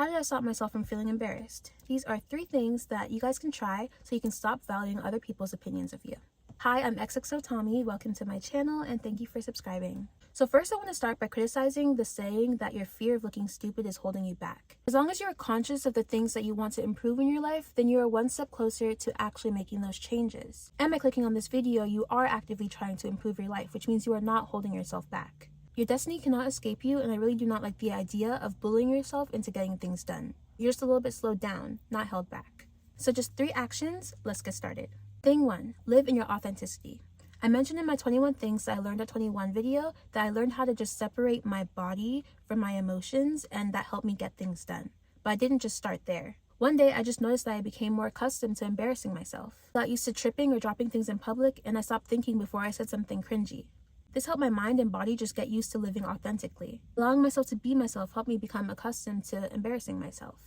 How did I stop myself from feeling embarrassed? These are 3 things that you guys can try so you can stop valuing other people's opinions of you. Hi, I'm xxotomi. Welcome to my channel and thank you for subscribing. So first I want to start by criticizing the saying that your fear of looking stupid is holding you back. As long as you are conscious of the things that you want to improve in your life, then you are one step closer to actually making those changes. And by clicking on this video, you are actively trying to improve your life, which means you are not holding yourself back. Your destiny cannot escape you, and I really do not like the idea of bullying yourself into getting things done. You're just a little bit slowed down, not held back. So just 3 actions, let's get started. Thing 1, live in your authenticity. I mentioned in my 21 things that I learned at 21 video that I learned how to just separate my body from my emotions, and that helped me get things done. But I didn't just start there. One day I just noticed that I became more accustomed to embarrassing myself. I got used to tripping or dropping things in public, and I stopped thinking before I said something cringy. This helped my mind and body just get used to living authentically. Allowing myself to be myself helped me become accustomed to embarrassing myself.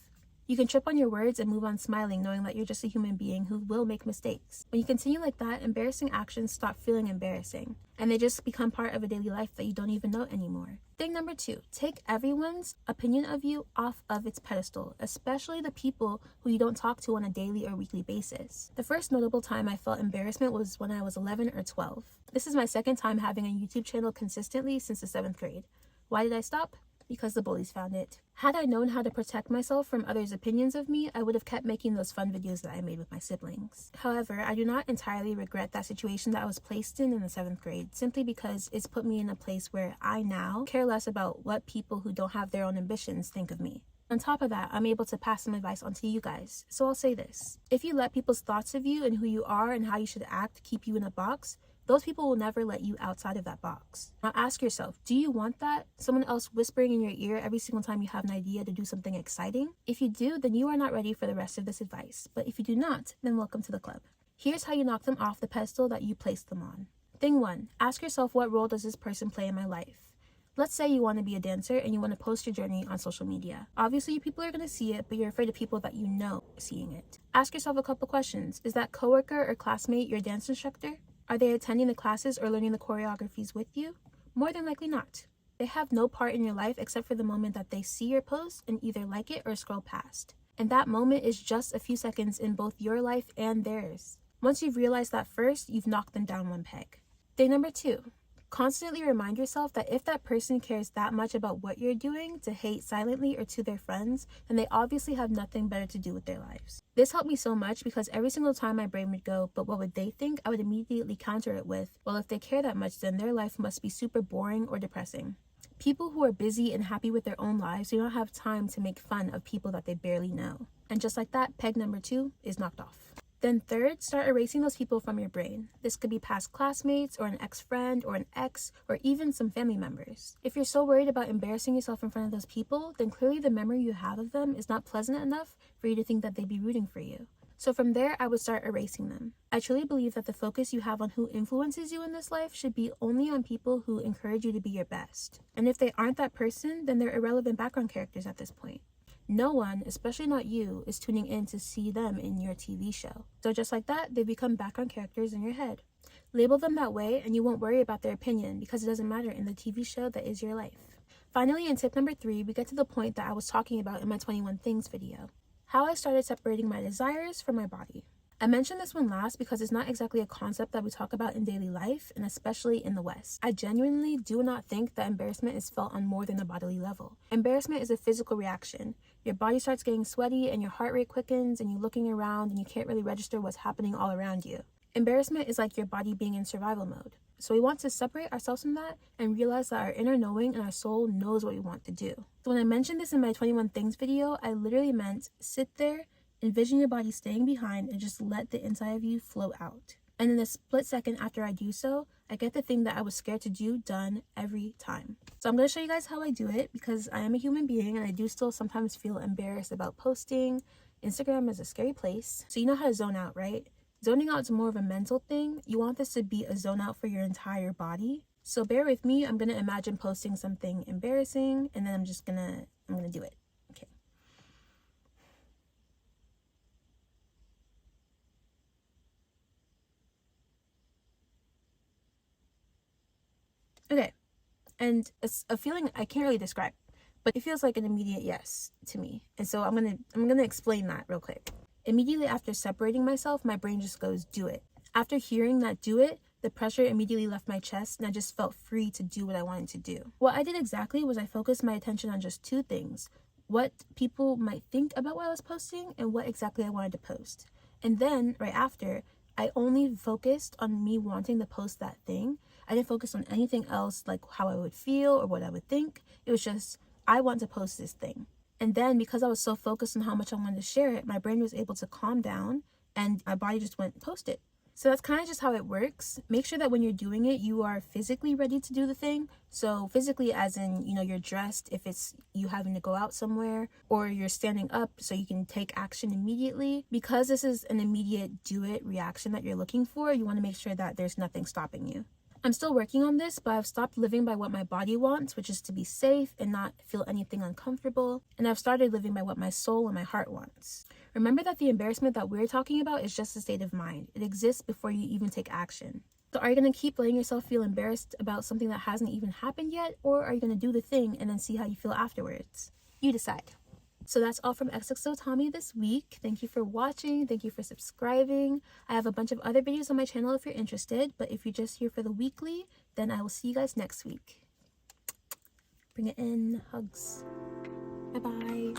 You can trip on your words and move on smiling, knowing that you're just a human being who will make mistakes. When you continue like that, embarrassing actions stop feeling embarrassing, and they just become part of a daily life that you don't even know anymore. Thing number 2, take everyone's opinion of you off of its pedestal, especially the people who you don't talk to on a daily or weekly basis. The first notable time I felt embarrassment was when I was 11 or 12. This is my second time having a YouTube channel consistently since the 7th grade. Why did I stop? Because the bullies found it. Had I known how to protect myself from others' opinions of me, I would have kept making those fun videos that I made with my siblings. However, I do not entirely regret that situation that I was placed in the 7th grade, simply because it's put me in a place where I now care less about what people who don't have their own ambitions think of me. On top of that, I'm able to pass some advice on to you guys. So I'll say this. If you let people's thoughts of you and who you are and how you should act keep you in a box, those people will never let you outside of that box. Now ask yourself, do you want that? Someone else whispering in your ear every single time you have an idea to do something exciting? If you do, then you are not ready for the rest of this advice. But if you do not, then welcome to the club. Here's how you knock them off the pedestal that you placed them on. Thing 1, ask yourself, what role does this person play in my life? Let's say you want to be a dancer and you want to post your journey on social media. Obviously, people are going to see it, but you're afraid of people that you know are seeing it. Ask yourself a couple questions. Is that coworker or classmate your dance instructor? Are they attending the classes or learning the choreographies with you? More than likely not. They have no part in your life except for the moment that they see your post and either like it or scroll past. And that moment is just a few seconds in both your life and theirs. Once you've realized that first, you've knocked them down one peg. Thing number 2, constantly remind yourself that if that person cares that much about what you're doing to hate silently or to their friends, then they obviously have nothing better to do with their lives. This helped me so much because every single time my brain would go, but what would they think? I would immediately counter it with, well, if they care that much, then their life must be super boring or depressing. People who are busy and happy with their own lives do not have time to make fun of people that they barely know. And just like that, peg number 2 is knocked off. Then third, start erasing those people from your brain. This could be past classmates or an ex-friend or an ex or even some family members. If you're so worried about embarrassing yourself in front of those people, then clearly the memory you have of them is not pleasant enough for you to think that they'd be rooting for you. So from there, I would start erasing them. I truly believe that the focus you have on who influences you in this life should be only on people who encourage you to be your best. And if they aren't that person, then they're irrelevant background characters at this point. No one, especially not you, is tuning in to see them in your TV show. So just like that, they become background characters in your head. Label them that way and you won't worry about their opinion because it doesn't matter in the TV show that is your life. Finally, in tip number 3, we get to the point that I was talking about in my 21 things video. How I started separating my desires from my body. I mentioned this one last because it's not exactly a concept that we talk about in daily life, and especially in the West. I genuinely do not think that embarrassment is felt on more than a bodily level. Embarrassment is a physical reaction. Your body starts getting sweaty and your heart rate quickens and you're looking around and you can't really register what's happening all around you. Embarrassment is like your body being in survival mode. So we want to separate ourselves from that and realize that our inner knowing and our soul knows what we want to do. So when I mentioned this in my 21 things video, I literally meant sit there, envision your body staying behind, and just let the inside of you flow out. And in a split second after I do so, I get the thing that I was scared to do done every time. So I'm going to show you guys how I do it because I am a human being and I do still sometimes feel embarrassed about posting. Instagram is a scary place. So you know how to zone out, right? Zoning out is more of a mental thing. You want this to be a zone out for your entire body. So bear with me. I'm going to imagine posting something embarrassing and then I'm going to do it. Okay. Okay, and it's a feeling I can't really describe, but it feels like an immediate yes to me. And so I'm gonna explain that real quick. Immediately after separating myself, my brain just goes, do it. After hearing that do it, the pressure immediately left my chest and I just felt free to do what I wanted to do. What I did exactly was I focused my attention on just two things: what people might think about what I was posting and what exactly I wanted to post. And then right after, I only focused on me wanting to post that thing. I didn't focus on anything else, like how I would feel or what I would think. It was just, I want to post this thing. And then because I was so focused on how much I wanted to share it, my brain was able to calm down and my body just went, post it. So that's kind of just how it works. Make sure that when you're doing it, you are physically ready to do the thing. So physically as in, you're dressed if it's you having to go out somewhere, or you're standing up so you can take action immediately. Because this is an immediate do it reaction that you're looking for, you want to make sure that there's nothing stopping you. I'm still working on this, but I've stopped living by what my body wants, which is to be safe and not feel anything uncomfortable. And I've started living by what my soul and my heart wants. Remember that the embarrassment that we're talking about is just a state of mind. It exists before you even take action. So are you going to keep letting yourself feel embarrassed about something that hasn't even happened yet? Or are you going to do the thing and then see how you feel afterwards? You decide. So that's all from xxotomi this week. Thank you for watching. Thank you for subscribing. I have a bunch of other videos on my channel if you're interested, but if you're just here for the weekly, then I will see you guys next week. Bring it in. Hugs. Bye-bye.